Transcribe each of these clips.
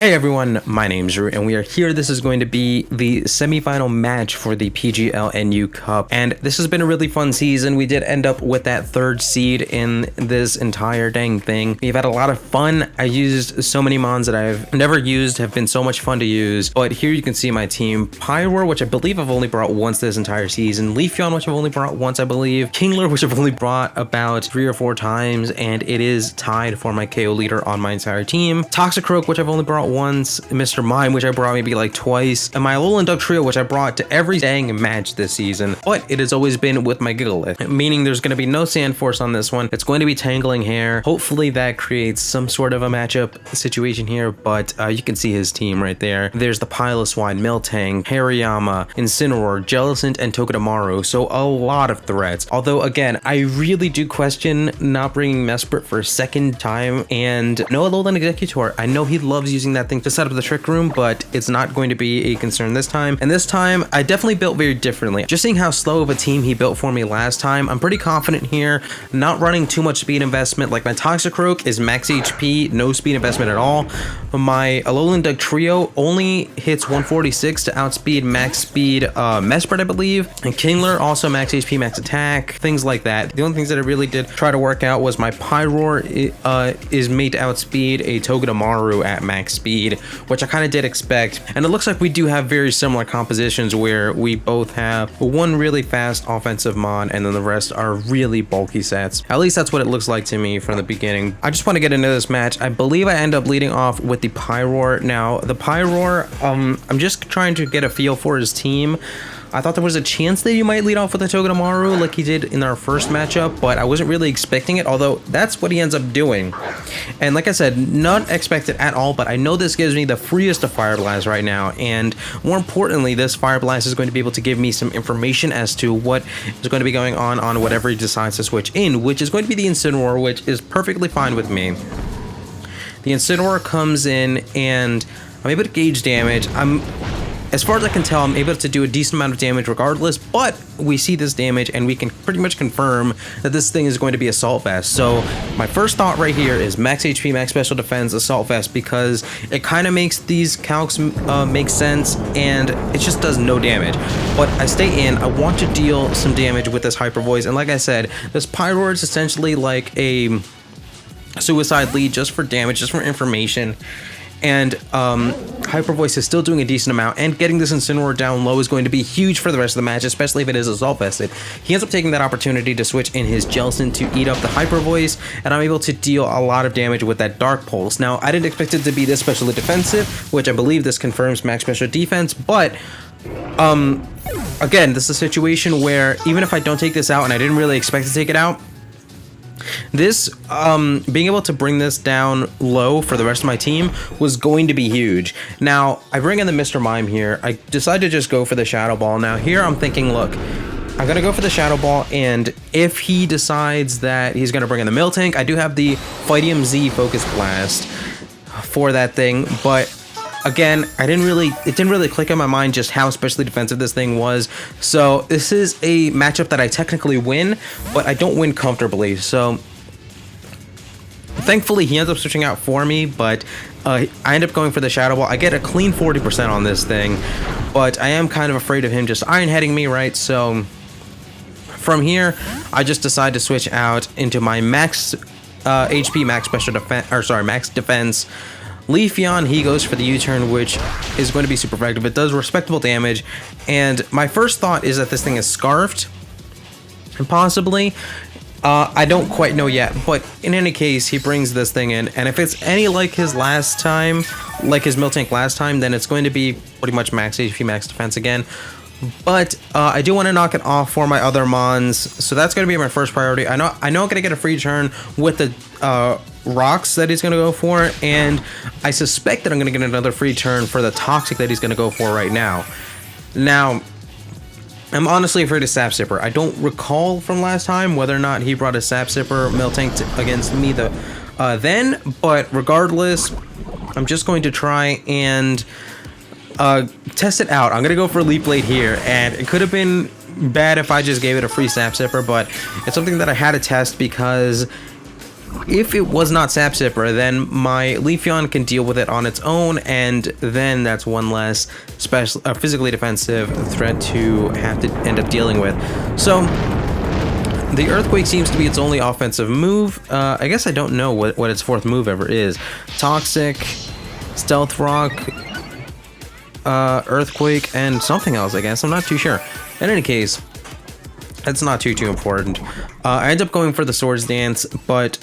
Hey everyone, my name's Drew and we are here. This is going to be the semi-final match for the PGL NU Cup, and this has been a really fun season. We did end up with that third seed in this entire dang thing. We've had a lot of fun. I used so many mons that I've never used, have been so much fun to use. But here you can see my team. Pyro, which I believe I've only brought once this entire season. Leafeon, which I've only brought once, I believe. Kingler, which I've only brought about 3 or 4 times, and it is tied for my KO leader on my entire team. Toxicroak, which I've only brought once. Mr. Mime, which I brought maybe like twice. And my Alolan Duck Trio, which I brought to every dang match this season. But it has always been with my Gigalith, meaning there's going to be no Sand Force on this one. It's going to be Tangling Hair. Hopefully that creates some sort of a matchup situation here, but you can see his team right there. There's the Piloswine, Miltank, Hariyama, Incineroar, Jellicent, and Togedemaru. So a lot of threats. Although again, I really do question not bringing Mesprit for a second time, and no Alolan Executor. I know he loves using that thing to set up the Trick Room, but it's not going to be a concern this time. And this time, I definitely built very differently. Just seeing how slow of a team he built for me last time, I'm pretty confident here, not running too much speed investment. Like my Toxicroak is max HP, no speed investment at all. My Alolan Duck Trio only hits 146 to outspeed max speed Mesprit, I believe. And Kingler also max HP, max attack, things like that. The only things that I really did try to work out was my Pyroar is made to outspeed a Togedemaru at max speed, which I kind of did expect. And it looks like we do have very similar compositions where we both have one really fast offensive mon and then the rest are really bulky sets. At least that's what it looks like to me from the beginning. I just want to get into this match. I believe I end up leading off with the Pyroar. Now the Pyroar, I'm just trying to get a feel for his team. I thought there was a chance that he might lead off with a Togedemaru like he did in our first matchup, but I wasn't really expecting it, although that's what he ends up doing. And like I said, not expected at all, but I know this gives me the freest of Fire Blast right now, and more importantly, this Fire Blast is going to be able to give me some information as to what is going to be going on whatever he decides to switch in, which is going to be the Incineroar, which is perfectly fine with me. The Incineroar comes in, and I'm able to gauge damage. As far as I can tell, I'm able to do a decent amount of damage regardless, but we see this damage and we can pretty much confirm that this thing is going to be Assault Vest. So my first thought right here is max HP, max special defense, Assault Vest, because it kind of makes these calcs make sense and it just does no damage. But I stay in, I want to deal some damage with this Hyper Voice, and like I said, this Pyroar is essentially like a suicide lead just for damage, just for information. And Hyper Voice is still doing a decent amount, and getting this Incineroar down low is going to be huge for the rest of the match, especially if it is Assault Vested. He ends up taking that opportunity to switch in his Jellicent to eat up the Hyper Voice, and I'm able to deal a lot of damage with that Dark Pulse. Now, I didn't expect it to be this specially defensive, which I believe this confirms max special defense, but again, this is a situation where even if I don't take this out, and I didn't really expect to take it out, this being able to bring this down low for the rest of my team was going to be huge. Now I bring in the Mr. Mime here. I decided to just go for the Shadow Ball. Now here I'm thinking, look, I'm gonna go for the Shadow Ball, and if he decides that he's gonna bring in the Miltank, I do have the Fightium Z Focus Blast for that thing, but again, it didn't really click in my mind just how especially defensive this thing was. So this is a matchup that I technically win, but I don't win comfortably. So thankfully he ends up switching out for me, but I end up going for the Shadow Ball. I get a clean 40% on this thing, but I am kind of afraid of him just Iron Heading me, right? So from here, I just decide to switch out into my max HP, max special defense, or sorry, max defense. Leafeon, he goes for the U-turn, which is going to be super effective. It does respectable damage, and my first thought is that this thing is Scarfed, and possibly. I don't quite know yet, but in any case, he brings this thing in, and if it's any like his last time, like his Miltank last time, then it's going to be pretty much max HP, max defense again. But I do want to knock it off for my other mons, so that's going to be my first priority. I know I'm going to get a free turn with the rocks that he's going to go for, and I suspect that I'm going to get another free turn for the Toxic that he's going to go for right now. Now, I'm honestly afraid of Sap Sipper. I don't recall from last time whether or not he brought a Sap Sipper Miltank against me then, but regardless, I'm just going to try and test it out. I'm going to go for Leap Blade here, and it could have been bad if I just gave it a free Sap Sipper, but it's something that I had to test because if it was not Sap Sipper, then my Leafeon can deal with it on its own, and then that's one less physically defensive threat to have to end up dealing with. So the Earthquake seems to be its only offensive move. I guess I don't know what its fourth move ever is. Toxic, Stealth Rock, Earthquake, and something else, I guess. I'm not too sure. In any case, it's not too important. I end up going for the Swords Dance, but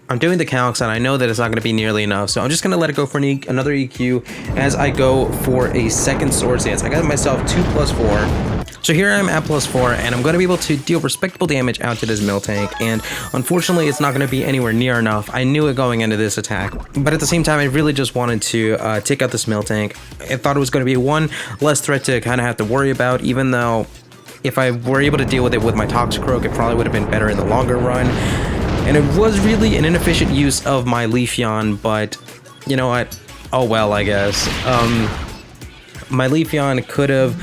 I'm doing the calcs, and I know that it's not going to be nearly enough, so I'm just going to let it go for another EQ as I go for a second Swords Dance. I got myself 2+4. So here I am at +4, and I'm going to be able to deal respectable damage out to this Miltank, and unfortunately it's not going to be anywhere near enough. I knew it going into this attack, but at the same time I really just wanted to take out this Miltank. I thought it was going to be one less threat to kind of have to worry about, even though if I were able to deal with it with my Toxicroak, it probably would have been better in the longer run. And it was really an inefficient use of my Leafeon, but you know what? Oh well, I guess. My Leafeon could have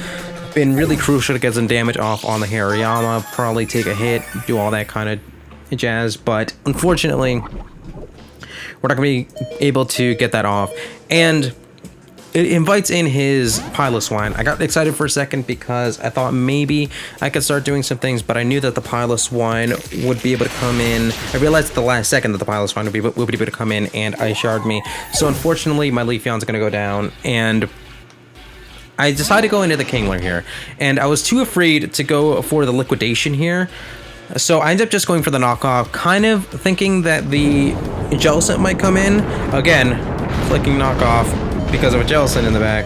been really crucial to get some damage off on the Hariyama, probably take a hit, do all that kind of jazz, but unfortunately, we're not going to be able to get that off. And it invites in his Piloswine. I got excited for a second because I thought maybe I could start doing some things, but I knew that the Piloswine would be able to come in. I realized at the last second that the Piloswine would be able to come in and Ice Shard me. So unfortunately, my Leafeon's going to go down, and I decided to go into the Kingler here. And I was too afraid to go for the Liquidation here. So I ended up just going for the knockoff, kind of thinking that the Jellicent might come in. Again, clicking knockoff because of a Jellicent in the back.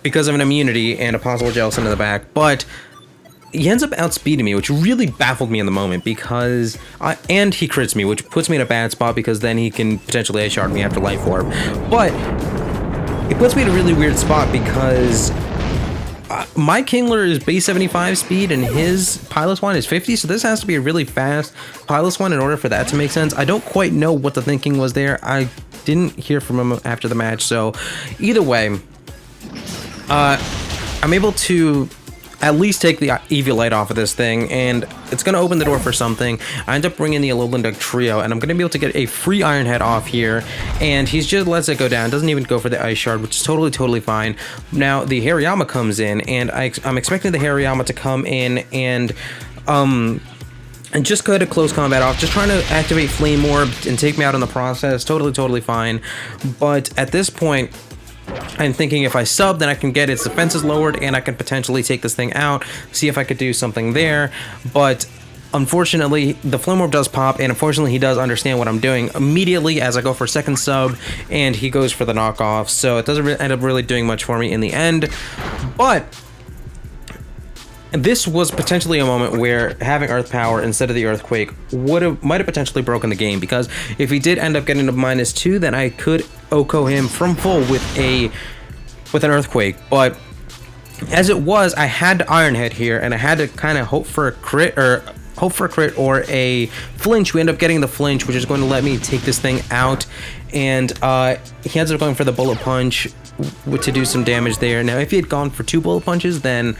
Because of an immunity and a possible Jellicent in the back. But he ends up outspeeding me, which really baffled me in the moment because... and he crits me, which puts me in a bad spot because then he can potentially Ice Shard me after Life Orb. But it puts me in a really weird spot because my Kingler is base 75 speed and his Piloswine is 50, so this has to be a really fast Piloswine in order for that to make sense. I don't quite know what the thinking was there. I didn't hear from him after the match, so either way, I'm able to at least take the Eviolite off of this thing, and it's going to open the door for something. I end up bringing the Alolan Duck Trio, and I'm going to be able to get a free Iron Head off here, and he just lets it go down, doesn't even go for the Ice Shard, which is totally fine. Now, the Hariyama comes in, and I'm expecting the Hariyama to come in and just cut a close combat off, just trying to activate Flame Orb and take me out in the process, totally fine. But at this point, I'm thinking if I sub, then I can get its defenses lowered and I can potentially take this thing out, see if I could do something there. But unfortunately, the Flame Orb does pop, and unfortunately he does understand what I'm doing immediately as I go for second sub, and he goes for the knockoff, so it doesn't end up really doing much for me in the end. But this was potentially a moment where having Earth Power instead of the Earthquake might have potentially broken the game, because if he did end up getting to -2, then I could OHKO him from full with an Earthquake. But as it was, I had to Iron Head here, and I had to kind of hope for a crit or a flinch. We end up getting the flinch, which is going to let me take this thing out, and he ends up going for the Bullet Punch to do some damage there. Now, if he had gone for 2 Bullet Punches, then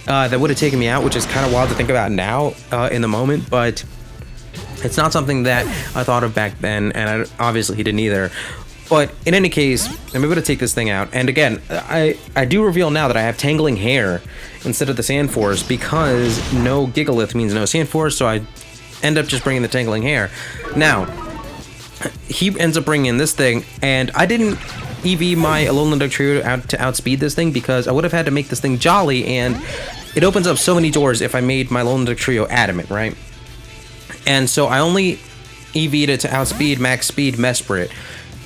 that would have taken me out, which is kind of wild to think about now in the moment, but it's not something that I thought of back then, and obviously he didn't either. But in any case, I'm able to take this thing out, and again, I do reveal now that I have Tangling Hair instead of the Sandforce, because no Gigalith means no Sandforce, so I end up just bringing the Tangling Hair. Now, he ends up bringing in this thing, and I didn't EV my Alolan Duck Trio to outspeed this thing, because I would have had to make this thing Jolly, and it opens up so many doors if I made my Alolan Duck Trio Adamant, right? And so I only EV'd it to outspeed, max speed, Mesprit.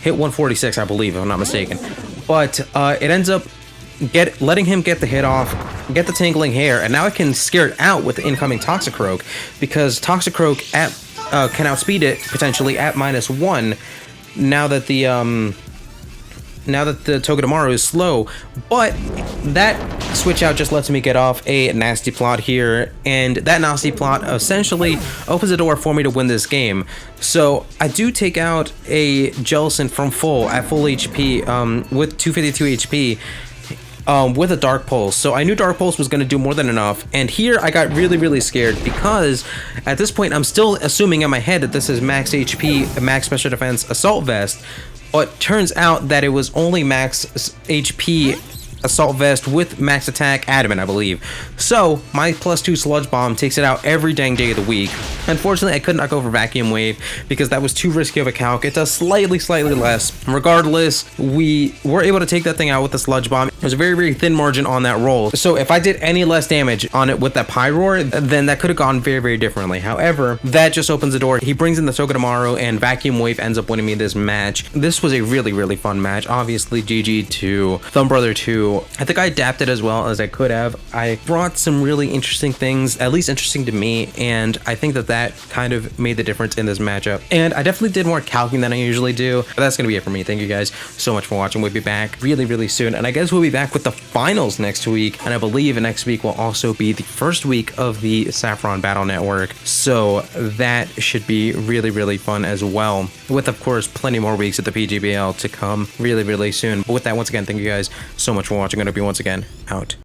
Hit 146, I believe, if I'm not mistaken. But it ends up letting him get the hit off, get the Tangling Hair, and now I can scare it out with the incoming Toxicroak, because Toxicroak can outspeed it potentially at -1 now that the Togedemaru is slow. But that switch out just lets me get off a Nasty Plot here, and that Nasty Plot essentially opens the door for me to win this game. So I do take out a Jellicent from full at full HP with 252 HP, with a Dark Pulse. So I knew Dark Pulse was going to do more than enough. And here I got really, really scared because at this point I'm still assuming in my head that this is max HP, max special defense assault vest. But turns out that it was only max HP assault vest with max attack adamant, I believe. So my +2 sludge bomb takes it out every dang day of the week. Unfortunately, I could not go for vacuum wave because that was too risky of a calc. It does slightly less. Regardless, we were able to take that thing out with the sludge bomb. There's a very thin margin on that roll. So if I did any less damage on it with that Pyroar, then that could have gone very differently. However, that just opens the door. He brings in the Togedemaru and vacuum wave ends up winning me this match. This was a really fun match. Obviously, GG to ThumbBrother2. I think I adapted as well as I could have. I brought some really interesting things, at least interesting to me, and I think that kind of made the difference in this matchup. And I definitely did more calcing than I usually do. But that's gonna be it for me. Thank you guys so much for watching. We'll be back really soon, and I guess we'll be back with the finals next week. And I believe next week will also be the first week of the Saffron Battle Network, so that should be really fun as well, with of course plenty more weeks at the PGBL to come really soon. But with that, once again, thank you guys so much for watching. I'm gonna be once again out.